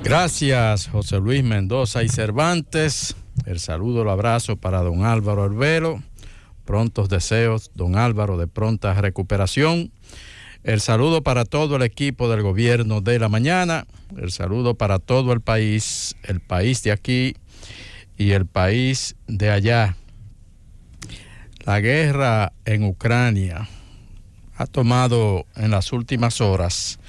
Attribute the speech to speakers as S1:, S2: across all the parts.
S1: Gracias, José Luis Mendoza y Cervantes. El saludo, el abrazo para don Álvaro Herbelo. Prontos deseos, don Álvaro, de pronta recuperación. El saludo para todo el equipo del gobierno de la mañana. El saludo para todo el país de aquí y el país de allá. La guerra en Ucrania ha tomado en las últimas horas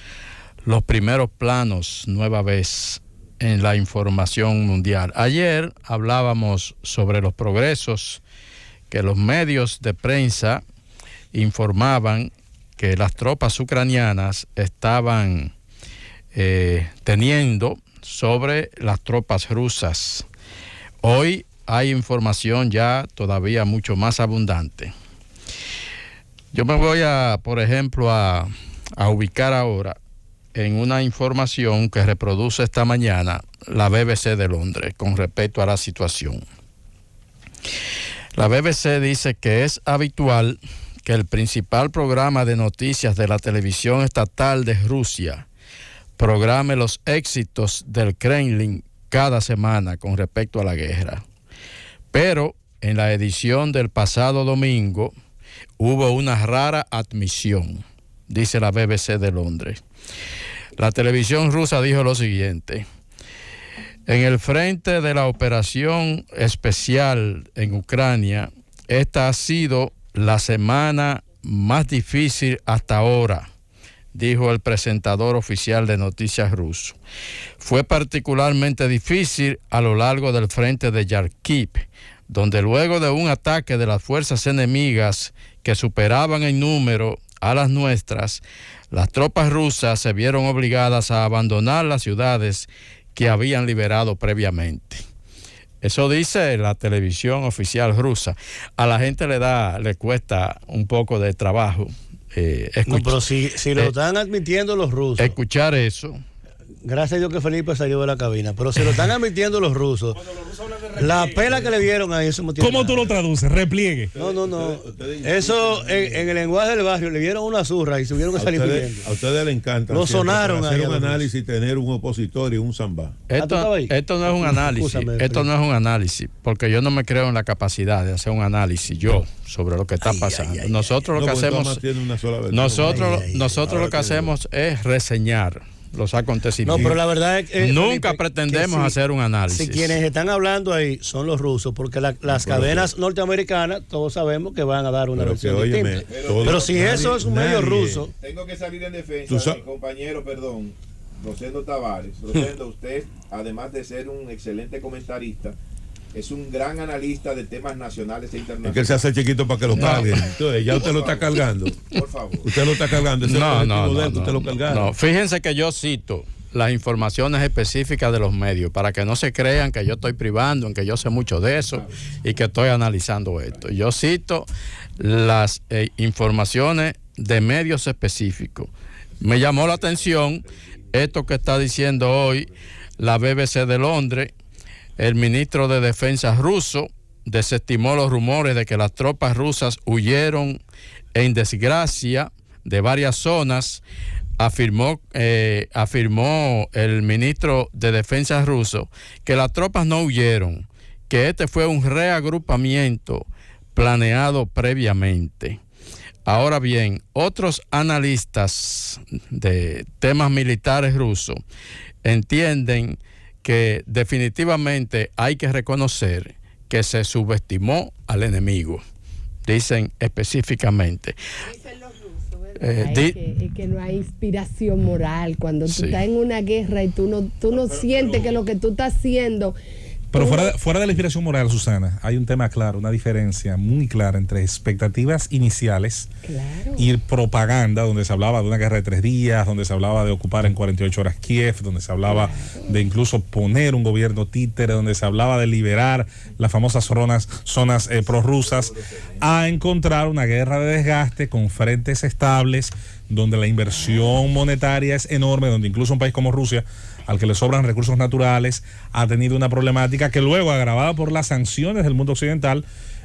S1: los primeros planos nueva vez en la información mundial. Ayer hablábamos sobre los progresos que los medios de prensa informaban que las tropas ucranianas estaban teniendo sobre las tropas rusas. Hoy hay información ya todavía mucho más abundante. Yo me voy por ejemplo, a ubicar ahora en una información que reproduce esta mañana la BBC de Londres con respecto a la situación. La BBC dice que es habitual que el principal programa de noticias de la televisión estatal de Rusia programe los éxitos del Kremlin cada semana con respecto a la guerra. Pero en la edición del pasado domingo hubo una rara admisión, dice la BBC de Londres. La televisión rusa dijo lo siguiente: en el frente de la operación especial en Ucrania, esta ha sido la semana más difícil hasta ahora, dijo el presentador oficial de noticias ruso. Fue particularmente difícil a lo largo del frente de Kharkiv, donde luego de un ataque de las fuerzas enemigas que superaban en número a las nuestras, las tropas rusas se vieron obligadas a abandonar las ciudades que habían liberado previamente. Eso dice la televisión oficial rusa. A la gente le cuesta un poco de trabajo
S2: no, pero si lo están admitiendo los rusos.
S1: Escuchar eso.
S2: Gracias a Dios que Felipe salió de la cabina. Pero si lo están admitiendo los rusos, la pela que le dieron a eso.
S3: ¿Cómo tú lo traduces? Repliegue.
S2: No. Eso en el lenguaje del barrio le dieron una zurra y tuvieron que salir pidiendo.
S4: A ustedes les encanta.
S2: Lo sonaron
S4: hacer un análisis, tener un opositor y un zambá.
S1: Esto no es un análisis. Esto no es un análisis, porque yo no me creo en la capacidad de hacer un análisis yo sobre lo que está pasando. Nosotros lo que hacemos, nosotros lo que hacemos es reseñar los acontecimientos.
S2: No, pero la verdad es que
S1: nunca
S2: Felipe,
S1: pretendemos hacer un análisis.
S2: Si quienes están hablando ahí son los rusos, porque las cadenas norteamericanas todos sabemos que van a dar una versión distinta. Pero si eso es un medio ruso.
S5: Tengo que salir en defensa de mi compañero, Rosendo Tavares. Rosendo, usted, además de ser un excelente comentarista, es un gran analista de temas nacionales e internacionales. Es
S4: que él se hace chiquito para que lo carguen. Entonces, ya usted lo está cargando.
S5: Por favor.
S4: Usted lo está cargando.
S1: No. Fíjense que yo cito las informaciones específicas de los medios para que no se crean que yo estoy privando, en que yo sé mucho de eso y que estoy analizando esto. Yo cito las informaciones de medios específicos. Me llamó la atención esto que está diciendo hoy la BBC de Londres. El ministro de Defensa ruso desestimó los rumores de que las tropas rusas huyeron en desgracia de varias zonas. Afirmó el ministro de Defensa ruso que las tropas no huyeron, que este fue un reagrupamiento planeado previamente. Ahora bien, otros analistas de temas militares rusos entienden que definitivamente hay que reconocer que se subestimó al enemigo, dicen específicamente.
S6: Dicen los rusos, ¿verdad? Que no hay inspiración moral cuando tú estás en una guerra y tú no sientes que lo que tú estás haciendo.
S3: Pero fuera de la inspiración moral, Susana, hay un tema claro, una diferencia muy clara entre expectativas iniciales y propaganda, donde se hablaba de una guerra de 3 días, donde se hablaba de ocupar en 48 horas Kiev, donde se hablaba de incluso poner un gobierno títere, donde se hablaba de liberar las famosas zonas prorrusas, a encontrar una guerra de desgaste con frentes estables, donde la inversión monetaria es enorme, donde incluso un país como Rusia, al que le sobran recursos naturales, ha tenido una problemática que luego, agravada por las sanciones del mundo occidental,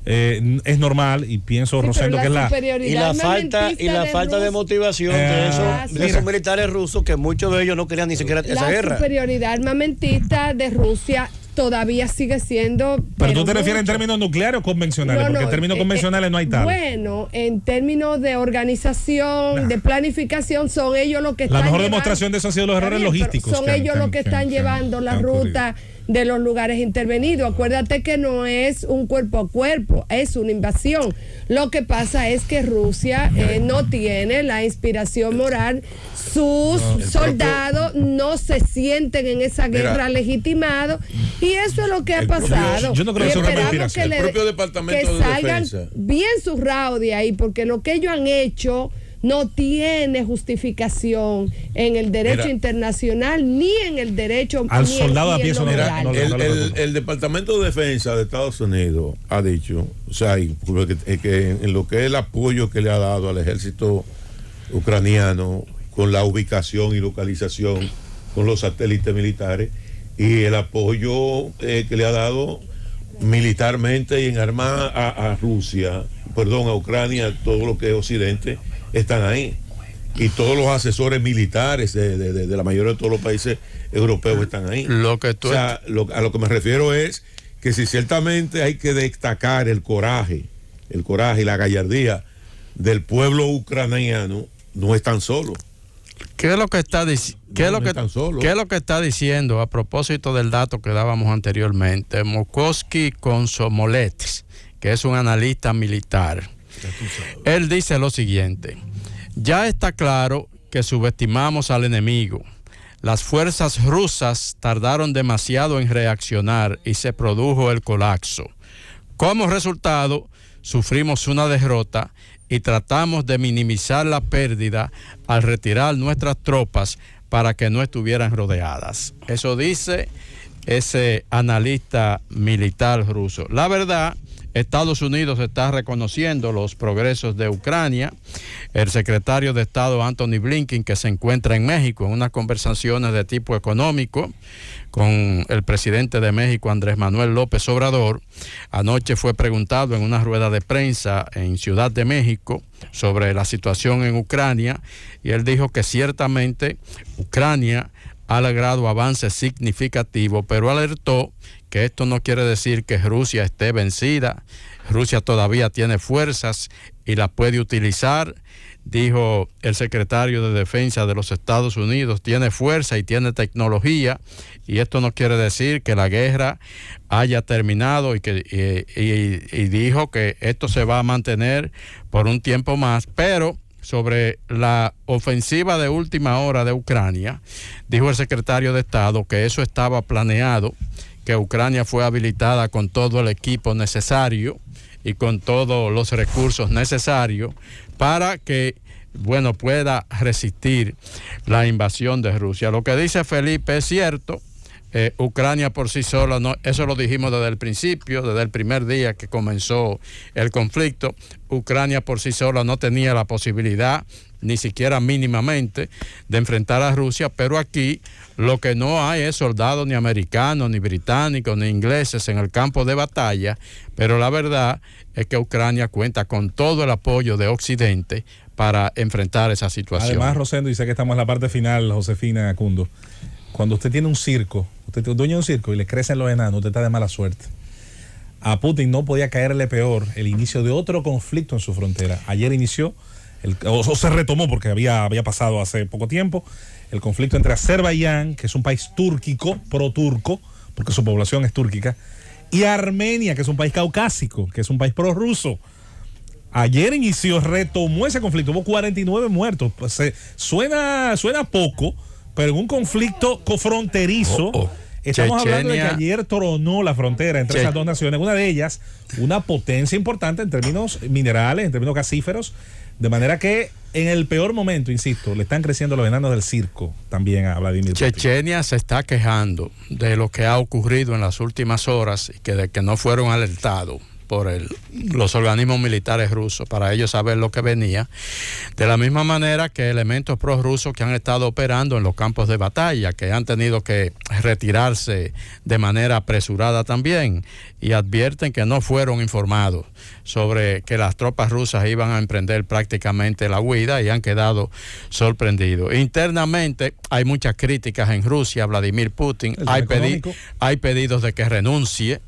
S3: es normal y pienso, Rosendo, que es la...
S2: Y la falta de motivación de esos militares rusos, que muchos de ellos no querían ni siquiera esa guerra.
S6: La superioridad armamentista de Rusia todavía sigue siendo...
S3: Pero tú te refieres en términos nucleares o convencionales, porque en términos convencionales no hay tal.
S6: Bueno, en términos de organización, de planificación, son ellos los que están...
S3: La mejor demostración de eso han sido los errores logísticos.
S6: Son ellos los que están llevando la ruta de los lugares intervenidos. Acuérdate que no es un cuerpo a cuerpo, es una invasión. Lo que pasa es que Rusia no tiene la inspiración moral, sus soldados no se sienten en esa guerra legitimados, y eso es lo que ha pasado.
S3: Yo no creo que
S6: esperamos que
S4: el propio Departamento de
S6: salgan
S4: Defensa
S6: bien zurrados de ahí, porque lo que ellos han hecho no tiene justificación en el derecho internacional, ni en el derecho
S3: al soldado a pie.
S4: El Departamento de Defensa de Estados Unidos ha dicho, o sea, que en lo que es el apoyo que le ha dado al ejército ucraniano, con la ubicación y localización, con los satélites militares, y el apoyo que le ha dado militarmente y en armar a Ucrania, todo lo que es Occidente, están ahí. Y todos los asesores militares de la mayoría de todos los países europeos están ahí. A lo que me refiero es que si ciertamente hay que destacar el coraje y la gallardía del pueblo ucraniano, no están solos.
S1: ¿Qué es lo que está diciendo a propósito del dato que dábamos anteriormente? Mokoski Komsomolets, que es un analista militar. Él dice lo siguiente: ya está claro que subestimamos al enemigo. Las fuerzas rusas tardaron demasiado en reaccionar y se produjo el colapso. Como resultado, sufrimos una derrota y tratamos de minimizar la pérdida al retirar nuestras tropas para que no estuvieran rodeadas. Eso dice ese analista militar ruso. La verdad, Estados Unidos está reconociendo los progresos de Ucrania. El secretario de Estado Anthony Blinken, que se encuentra en México en unas conversaciones de tipo económico con el presidente de México, Andrés Manuel López Obrador, anoche fue preguntado en una rueda de prensa en Ciudad de México sobre la situación en Ucrania, y él dijo que ciertamente Ucrania ha logrado avances significativos, pero alertó que esto no quiere decir que Rusia esté vencida. Rusia todavía tiene fuerzas y las puede utilizar. Dijo el secretario de Defensa de los Estados Unidos, tiene fuerza y tiene tecnología, y esto no quiere decir que la guerra haya terminado, y dijo que esto se va a mantener por un tiempo más. Pero sobre la ofensiva de última hora de Ucrania, dijo el secretario de Estado que eso estaba planeado, que Ucrania fue habilitada con todo el equipo necesario y con todos los recursos necesarios para que, bueno, pueda resistir la invasión de Rusia. Lo que dice Felipe es cierto. Ucrania por sí sola, no, eso lo dijimos desde el principio, desde el primer día que comenzó el conflicto. Ucrania por sí sola no tenía la posibilidad, ni siquiera mínimamente, de enfrentar a Rusia, pero aquí lo que no hay es soldados ni americanos, ni británicos, ni ingleses en el campo de batalla, pero la verdad es que Ucrania cuenta con todo el apoyo de Occidente para enfrentar esa situación.
S3: Además, Rosendo, y sé que estamos en la parte final, Josefina Acundo, cuando usted tiene un circo, usted es dueño de un circo y le crecen los enanos, usted está de mala suerte. A Putin no podía caerle peor el inicio de otro conflicto en su frontera. Ayer inició, o se retomó porque había pasado hace poco tiempo, el conflicto entre Azerbaiyán, que es un país túrquico, pro-turco, porque su población es túrquica, y Armenia, que es un país caucásico, que es un país pro-ruso. Ayer inició, retomó ese conflicto, hubo 49 muertos. Pues, suena poco, pero en un conflicto fronterizo, estamos hablando de que ayer tronó la frontera entre esas dos naciones, una de ellas, una potencia importante en términos minerales, en términos gasíferos, de manera que en el peor momento, insisto, le están creciendo los enanos del circo también a Vladimir Putin.
S1: Chechenia se está quejando de lo que ha ocurrido en las últimas horas y de que no fueron alertados por los organismos militares rusos para ellos saber lo que venía, de la misma manera que elementos prorrusos que han estado operando en los campos de batalla, que han tenido que retirarse de manera apresurada también, y advierten que no fueron informados sobre que las tropas rusas iban a emprender prácticamente la huida y han quedado sorprendidos. Internamente hay muchas críticas en Rusia a Vladimir Putin, hay pedidos de que renuncie,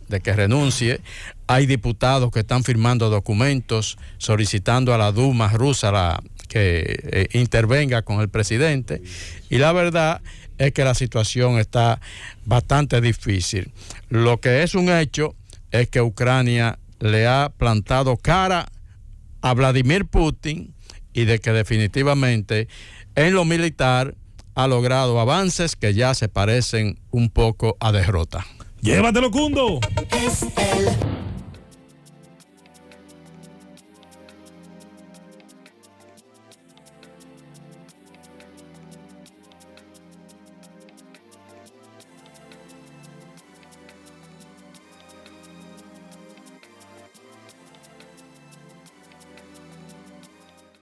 S1: hay diputados que están firmando documentos solicitando a la Duma rusa que intervenga con el presidente, y la verdad es que la situación está bastante difícil. Lo que es un hecho es que Ucrania le ha plantado cara a Vladimir Putin y de que definitivamente en lo militar ha logrado avances que ya se parecen un poco a derrota.
S3: ¡Llévatelo, Cundo!
S7: Es el